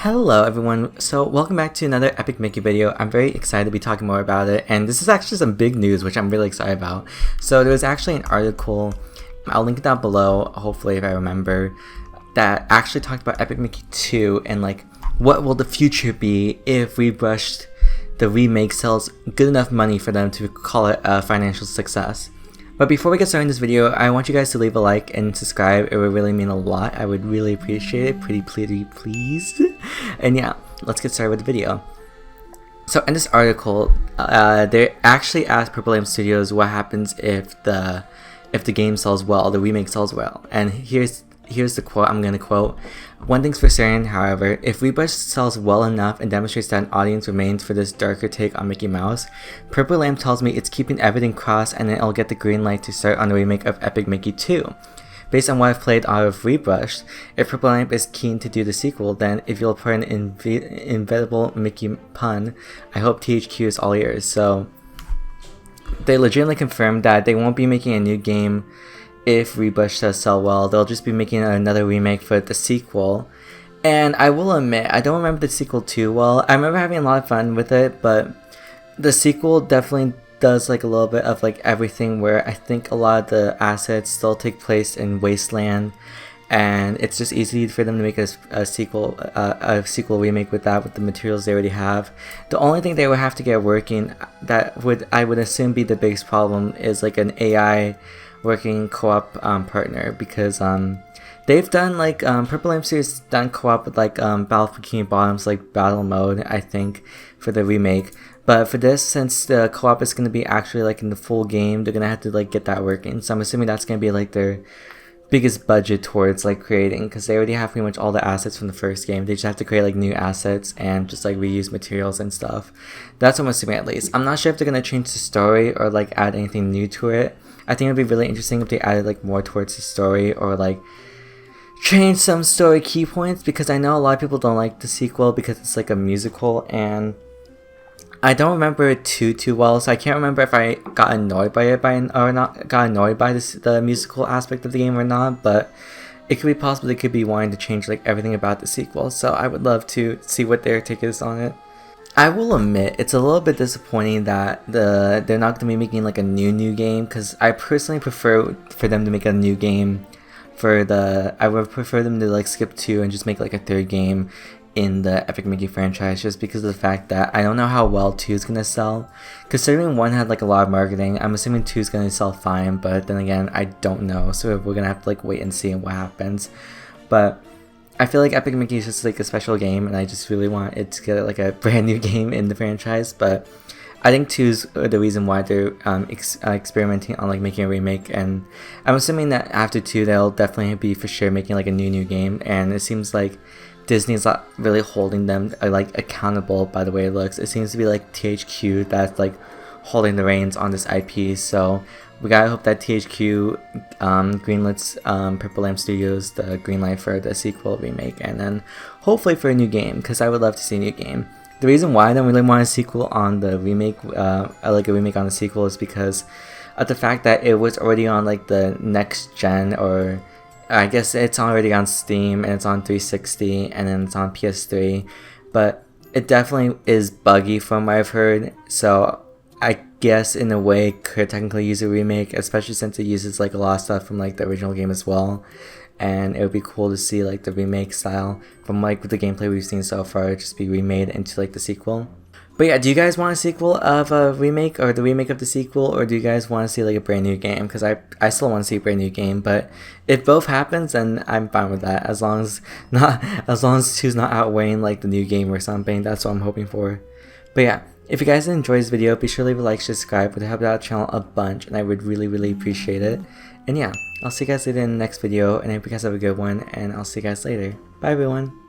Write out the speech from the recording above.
Hello everyone, so welcome back to another Epic Mickey video. I'm very excited to be talking more about it, and this is actually some big news which I'm really excited about. So there was actually an article, I'll link it down below, hopefully if I remember, that actually talked about Epic Mickey 2 and like what will the future be if we brushed the remake sells good enough money for them to call it a financial success. But before we get started in this video, I want you guys to leave a like and subscribe. It would really mean a lot. I would really appreciate it. Pretty please. And yeah, let's get started with the video. So in this article, they actually asked Purple Lamp Studios what happens if the game sells well, the remake sells well. And here's the quote I'm going to quote. "One thing's for certain, however, if Rebrush sells well enough and demonstrates that an audience remains for this darker take on Mickey Mouse, Purple Lamp tells me it's keeping everything crossed and then it'll get the green light to start on the remake of Epic Mickey 2. Based on what I've played out of Rebrush, if Purple Lamp is keen to do the sequel, then if you'll put an inevitable Mickey pun, I hope THQ is all ears." So they legitimately confirmed that they won't be making a new game if Rebrush does sell well. They'll just be making another remake for the sequel. And I will admit, I don't remember the sequel too well. I remember having a lot of fun with it, but the sequel definitely does like a little bit of like everything, where I think a lot of the assets still take place in Wasteland, and it's just easy for them to make a sequel remake with that, with the materials they already have. The only thing they would have to get working, I would assume be the biggest problem, is like an AI working co-op partner, because they've done like Purple Lamp Studios done co-op with like Battle for Bikini Bottom's like battle mode, I think, for the remake. But for this, since the co-op is going to be actually like in the full game, they're going to have to like get that working. So I'm assuming that's going to be like their biggest budget towards like creating, because they already have pretty much all the assets from the first game. They just have to create like new assets and just like reuse materials and stuff. That's what I'm assuming, at least. I'm not sure if they're going to change the story or like add anything new to it. I think it'd be really interesting if they added like more towards the story, or like change some story key points, because I know a lot of people don't like the sequel because it's like a musical, and I don't remember it too well, so I can't remember if I got annoyed by it or not, got annoyed by the musical aspect of the game or not. But it could be possible they could be wanting to change like everything about the sequel, so I would love to see what their take is on it. I will admit, it's a little bit disappointing that they're not going to be making like a new game, because I personally prefer for them to make a new game I would prefer them to like skip 2 and just make like a third game in the Epic Mickey franchise, just because of the fact that I don't know how well 2 is going to sell. Considering 1 had like a lot of marketing, I'm assuming 2 is going to sell fine, but then again, I don't know, so we're going to have to like wait and see what happens. But I feel like Epic Mickey is just like a special game, and I just really want it to get like a brand new game in the franchise. But I think 2 is the reason why they're experimenting on like making a remake, and I'm assuming that after 2 they'll definitely be for sure making like a new game. And it seems like Disney's not really holding them like accountable by the way it looks. It seems to be like THQ that's like holding the reins on this IP, so we gotta hope that THQ greenlets Purple Lamp Studios the green light for the sequel remake, and then hopefully for a new game, because I would love to see a new game. The reason why I don't really want a sequel on the remake, I like a remake on the sequel, is because of the fact that it was already on like the next gen, or I guess it's already on Steam, and it's on 360, and then it's on PS3, but it definitely is buggy from what I've heard. So I guess in a way it could technically use a remake, especially since it uses like a lot of stuff from like the original game as well. And it would be cool to see like the remake style from like the gameplay we've seen so far just be remade into like the sequel. But yeah, do you guys want a sequel of a remake, or the remake of the sequel, or do you guys want to see like a brand new game? Because I still want to see a brand new game, but if both happens, then I'm fine with that, as long as 2's not outweighing like the new game or something. That's what I'm hoping for. But yeah, if you guys enjoyed this video, be sure to leave a like, subscribe. It would help out the channel a bunch, and I would really appreciate it. And yeah, I'll see you guys later in the next video, and I hope you guys have a good one, and I'll see you guys later. Bye everyone!